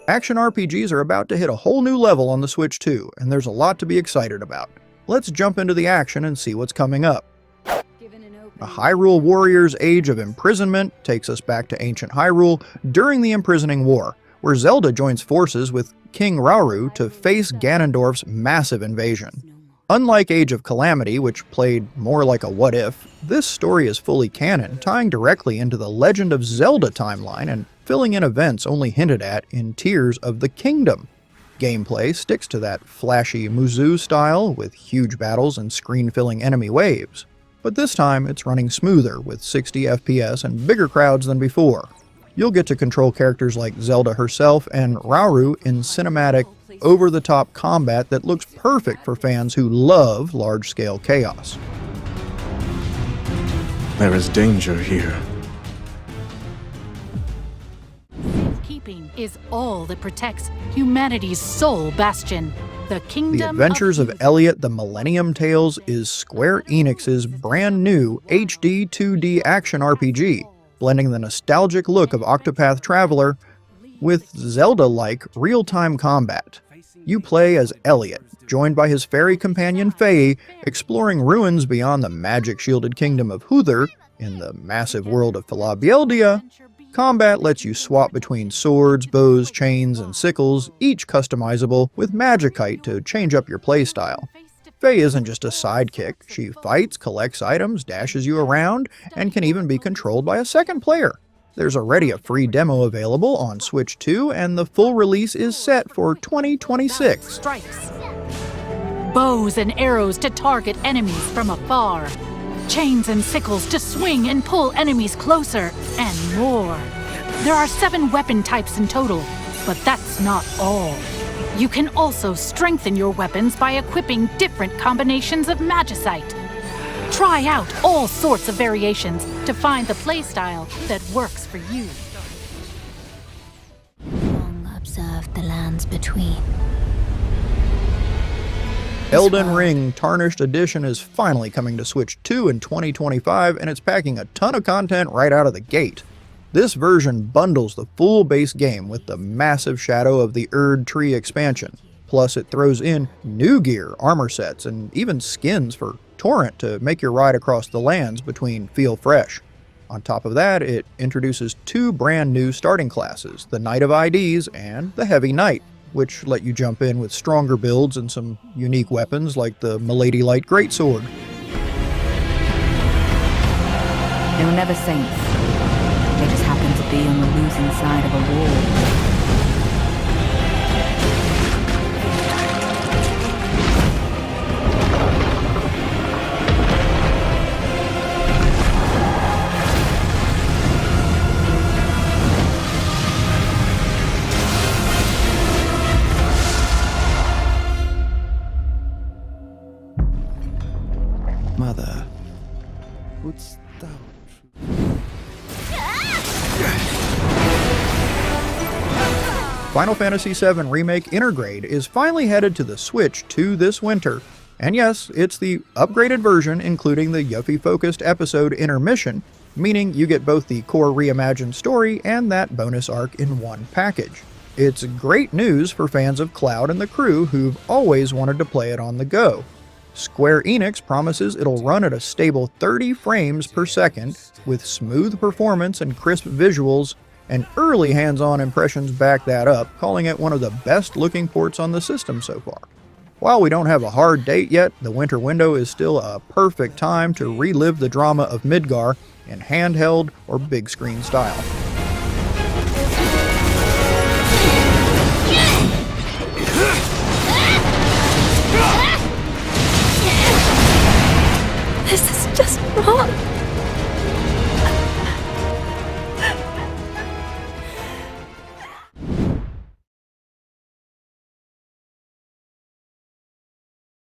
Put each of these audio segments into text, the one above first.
Action RPGs are about to hit a whole new level on the Switch 2, and there's a lot to be excited about. Let's jump into the action and see what's coming up. A Hyrule Warrior's Age of Imprisonment takes us back to ancient Hyrule during the Imprisoning War, where Zelda joins forces with King Rauru to face Ganondorf's massive invasion. Unlike Age of Calamity, which played more like a what-if, this story is fully canon, tying directly into the Legend of Zelda timeline and filling in events only hinted at in Tears of the Kingdom. Gameplay sticks to that flashy Musou style with huge battles and screen-filling enemy waves, but this time it's running smoother with 60 FPS and bigger crowds than before. You'll get to control characters like Zelda herself and Rauru in cinematic, over-the-top combat that looks perfect for fans who love large-scale chaos. There is danger here. Safekeeping is all that protects humanity's sole bastion. The Kingdom The Adventures of Elliot, the Millennium Tales is Square Enix's brand new HD 2D action RPG, blending the nostalgic look of Octopath Traveler with Zelda-like real-time combat. You play as Elliot, joined by his fairy companion Faye, exploring ruins beyond the magic-shielded kingdom of Huther in the massive world of Philabieldia. Combat lets you swap between swords, bows, chains, and sickles, each customizable with Magikite to change up your playstyle. Faye isn't just a sidekick. She fights, collects items, dashes you around, and can even be controlled by a second player. There's already a free demo available on Switch 2, and the full release is set for 2026. strikes. Bows and arrows to target enemies from afar. Chains and sickles to swing and pull enemies closer, and more. There are 7 weapon types in total, but that's not all. You can also strengthen your weapons by equipping different combinations of Magicite. Try out all sorts of variations to find the playstyle that works for you. Long observed the lands between. Elden Ring Tarnished Edition is finally coming to Switch 2 in 2025, and it's packing a ton of content right out of the gate. This version bundles the full base game with the massive Shadow of the Erd Tree expansion. Plus it throws in new gear, armor sets, and even skins for Torrent to make your ride across the lands between feel fresh. On top of that, it introduces 2 brand new starting classes, the Knight of IDs and the Heavy Knight, which let you jump in with stronger builds and some unique weapons like the Milady Light Greatsword. They were never saints. They just happened to be on the losing side of a war. Mother, wouldst thou... Final Fantasy VII Remake Intergrade is finally headed to the Switch 2 this winter. And yes, it's the upgraded version including the Yuffie-focused episode Intermission, meaning you get both the core reimagined story and that bonus arc in one package. It's great news for fans of Cloud and the crew who've always wanted to play it on the go. Square Enix promises it'll run at a stable 30 frames per second with smooth performance and crisp visuals, and early hands-on impressions back that up, calling it one of the best-looking ports on the system so far. While we don't have a hard date yet, the winter window is still a perfect time to relive the drama of Midgar in handheld or big screen style. This is just wrong.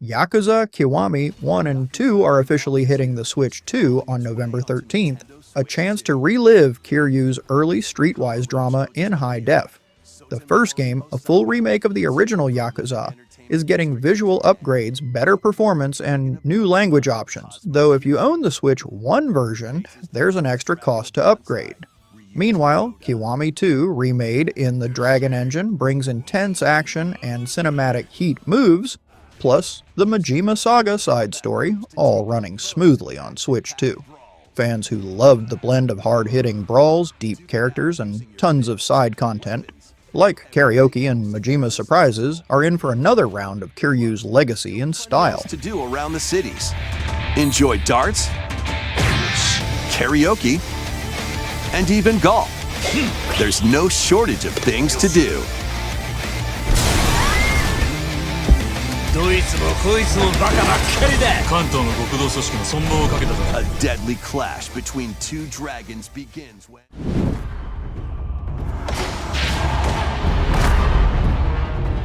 Yakuza, Kiwami 1 and 2 are officially hitting the Switch 2 on November 13th, a chance to relive Kiryu's early streetwise drama in high def. The first game, a full remake of the original Yakuza, is getting visual upgrades, better performance, and new language options, though if you own the Switch 1 version, there's an extra cost to upgrade. Meanwhile, Kiwami 2, remade in the Dragon engine, brings intense action and cinematic heat moves, plus the Majima Saga side story, all running smoothly on Switch 2. Fans who loved the blend of hard-hitting brawls, deep characters, and tons of side content, like karaoke and Majima surprises, are in for another round of Kiryu's legacy in style. To do around the cities. Enjoy darts, karaoke, and even golf. There's no shortage of things to do. A deadly clash between two dragons begins when...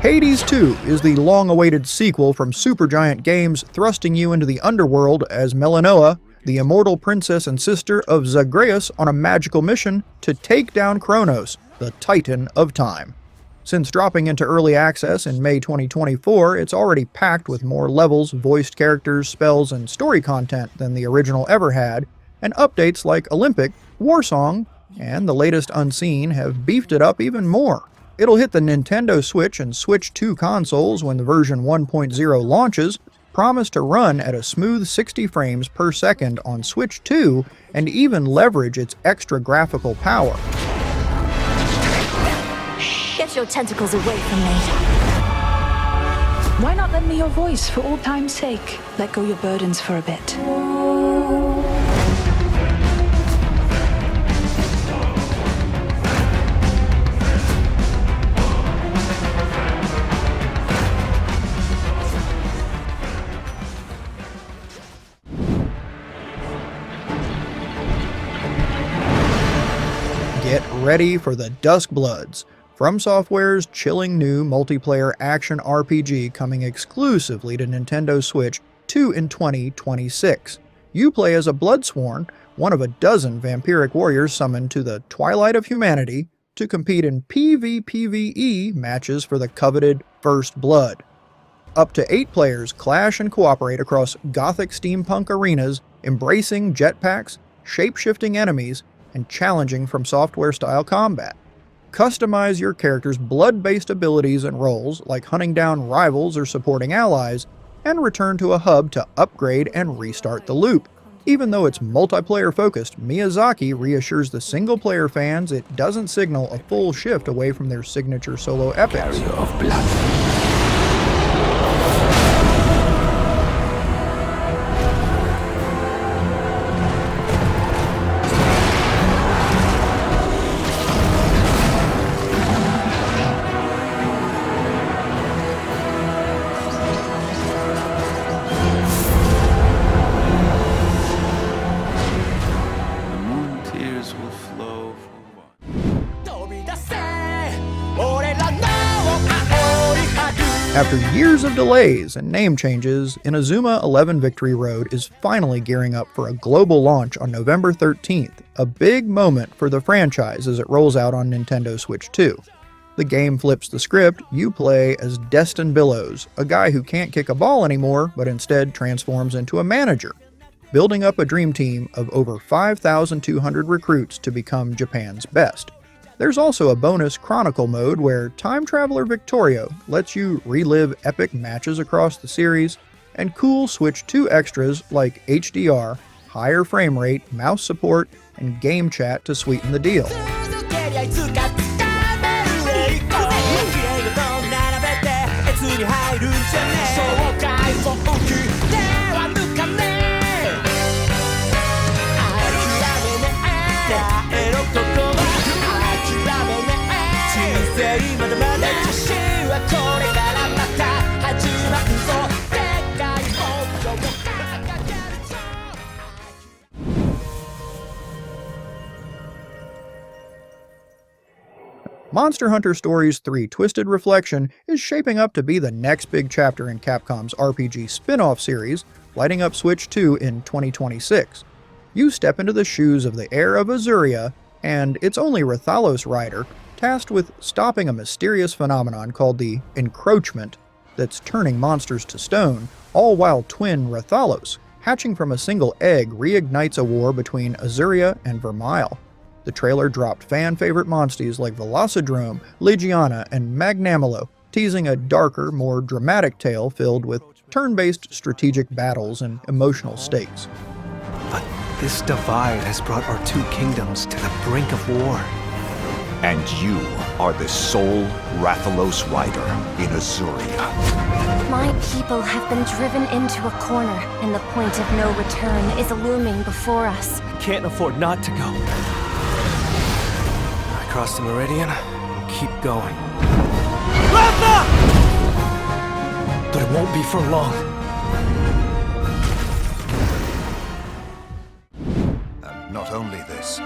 Hades 2 is the long-awaited sequel from Supergiant Games, thrusting you into the underworld as Melinoa, the immortal princess and sister of Zagreus, on a magical mission to take down Kronos, the Titan of Time. Since dropping into early access in May 2024, it's already packed with more levels, voiced characters, spells, and story content than the original ever had, and updates like Olympic, Warsong, and the latest Unseen have beefed it up even more. It'll hit the Nintendo Switch and Switch 2 consoles when the version 1.0 launches, promised to run at a smooth 60 frames per second on Switch 2, and even leverage its extra graphical power. Get your tentacles away from me. Why not lend me your voice for old time's sake? Let go your burdens for a bit. Get ready for the Duskbloods, From Software's chilling new multiplayer action RPG coming exclusively to Nintendo Switch 2 in 2026. You play as a Bloodsworn, one of a dozen vampiric warriors summoned to the Twilight of Humanity to compete in PvPvE matches for the coveted First Blood. Up to 8 players clash and cooperate across gothic steampunk arenas, embracing jetpacks, shape-shifting enemies, and challenging From Software-style combat. Customize your character's blood-based abilities and roles, like hunting down rivals or supporting allies, and return to a hub to upgrade and restart the loop. Even though it's multiplayer-focused, Miyazaki reassures the single-player fans it doesn't signal a full shift away from their signature solo epics. After years of delays and name changes, Inazuma 11 Victory Road is finally gearing up for a global launch on November 13th, a big moment for the franchise as it rolls out on Nintendo Switch 2. The game flips the script. You play as Destin Billows, a guy who can't kick a ball anymore, but instead transforms into a manager, building up a dream team of over 5,200 recruits to become Japan's best. There's also a bonus Chronicle mode where Time Traveler Victorio lets you relive epic matches across the series, and cool Switch 2 extras like HDR, higher frame rate, mouse support, and game chat to sweeten the deal. Monster Hunter Stories 3 Twisted Reflection is shaping up to be the next big chapter in Capcom's RPG spin-off series, lighting up Switch 2 in 2026. You step into the shoes of the heir of Azuria, and it's only Rathalos Rider, tasked with stopping a mysterious phenomenon called the encroachment that's turning monsters to stone, all while twin Rathalos, hatching from a single egg, reignites a war between Azuria and Vermeil. The trailer dropped fan-favorite monsties like Velocidrome, Legiana, and Magnamalo, teasing a darker, more dramatic tale filled with turn-based strategic battles and emotional stakes. But this divide has brought our two kingdoms to the brink of war. And you are the sole Rathalos rider in Azuria. My people have been driven into a corner, and the point of no return is looming before us. Can't afford not to go. I cross the meridian and keep going. Ratha! But it won't be for long. And not only this,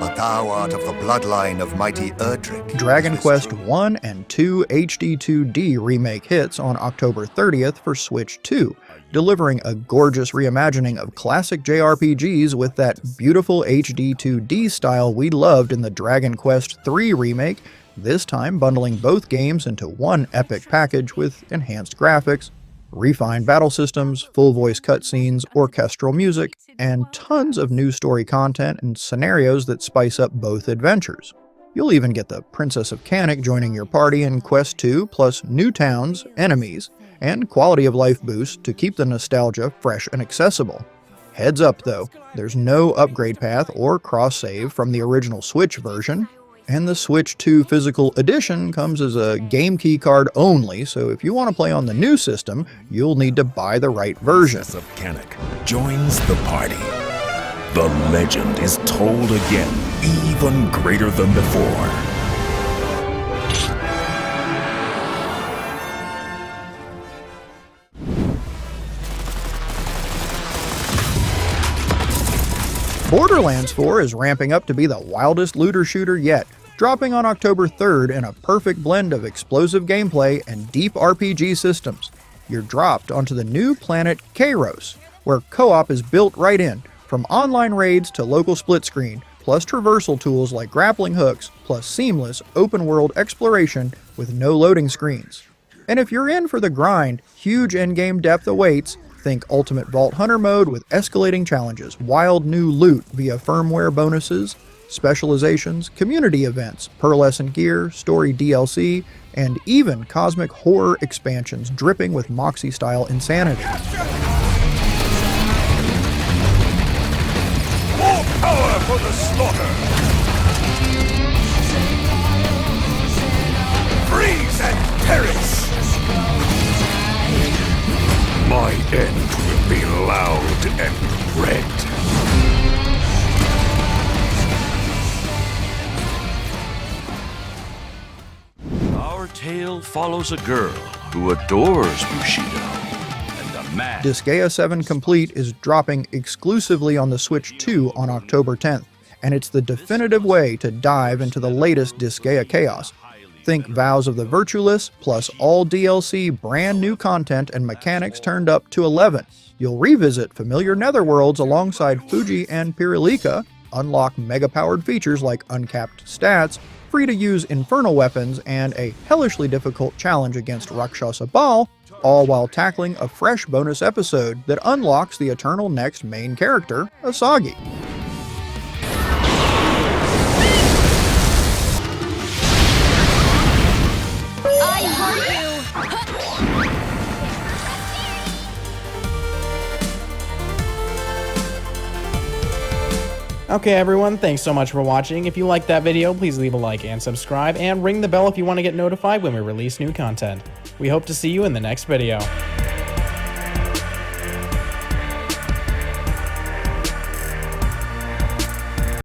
but thou art of the bloodline of mighty Erdrick. Dragon Quest 1 and 2 HD2D remake hits on October 30th for Switch 2, delivering a gorgeous reimagining of classic JRPGs with that beautiful HD2D style we loved in the Dragon Quest 3 remake, this time bundling both games into one epic package with enhanced graphics, refined battle systems, full voice cutscenes, orchestral music, and tons of new story content and scenarios that spice up both adventures. You'll even get the Princess of Canic joining your party in Quest 2, plus new towns, enemies, and quality of life boosts to keep the nostalgia fresh and accessible. Heads up though, there's no upgrade path or cross-save from the original Switch version, and the Switch 2 Physical Edition comes as a game key card only, so if you want to play on the new system, you'll need to buy the right version. Princess of Canic joins the party. The legend is told again, even greater than before. Borderlands 4 is ramping up to be the wildest looter shooter yet, dropping on October 3rd in a perfect blend of explosive gameplay and deep RPG systems. You're dropped onto the new planet Kairos, where co-op is built right in, from online raids to local split screen, plus traversal tools like grappling hooks, plus seamless open-world exploration with no loading screens. And if you're in for the grind, huge in-game depth awaits. Think Ultimate Vault Hunter mode with escalating challenges, wild new loot via firmware bonuses, specializations, community events, pearlescent gear, story DLC, and even cosmic horror expansions dripping with Moxie-style insanity. More power for the slaughter! Freeze and perish! My end will be loud and red. Our tale follows a girl who adores Bushido, and a man. Disgaea 7 Complete is dropping exclusively on the Switch 2 on October 10th, and it's the definitive way to dive into the latest Disgaea chaos. Think Vows of the Virtueless, plus all DLC, brand new content, and mechanics turned up to 11. You'll revisit familiar netherworlds alongside Fuji and Pirilika, unlock mega-powered features like uncapped stats, free-to-use infernal weapons, and a hellishly difficult challenge against Rakshasa Baal, all while tackling a fresh bonus episode that unlocks the eternal next main character, Asagi. Okay everyone, thanks so much for watching. If you liked that video, please leave a like and subscribe, and ring the bell if you want to get notified when we release new content. We hope to see you in the next video.